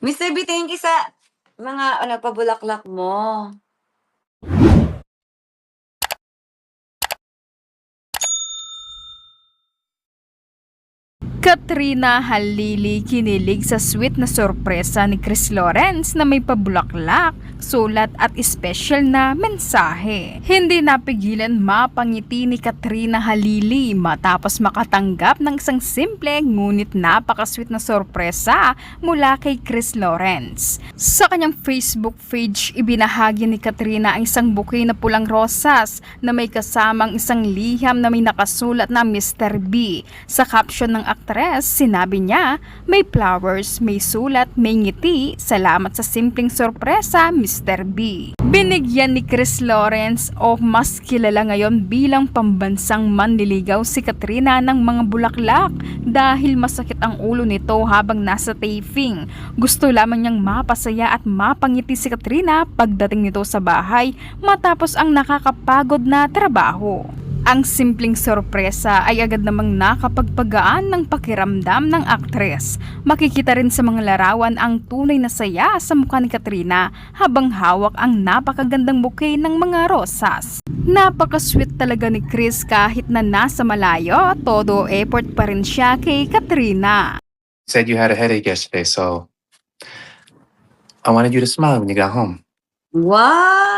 Mr. B, thank you sa mga pabulaklak mo. Katrina Halili kinilig sa sweet na sorpresa ni Chris Lawrence na may pabulaklak, sulat at espesyal na mensahe. Hindi napigilan mapangiti ni Katrina Halili matapos makatanggap ng isang simple ngunit napakasweet na sorpresa mula kay Chris Lawrence. Sa kanyang Facebook page, ibinahagi ni Katrina ang isang bouquet na pulang rosas na may kasamang isang liham na may nakasulat na Mr. B. Sa caption ng aktres, sinabi niya, may flowers, may sulat, may ngiti, salamat sa simpleng sorpresa, Mr. B. Binigyan ni Chris Lawrence o mas kilala ngayon bilang pambansang manliligaw si Katrina ng mga bulaklak dahil masakit ang ulo nito habang nasa taping. Gusto lamang niyang mapasaya at mapangiti si Katrina pagdating nito sa bahay matapos ang nakakapagod na trabaho. Ang simpleng sorpresa ay agad namang nakapagpagaan ng pakiramdam ng aktres. Makikita rin sa mga larawan ang tunay na saya sa mukha ni Katrina habang hawak ang napakagandang bouquet ng mga rosas. Napaka-sweet talaga ni Chris kahit na nasa malayo, todo effort pa rin siya kay Katrina. Said you had a headache yesterday, so I wanted you to smile when you got home. Wow!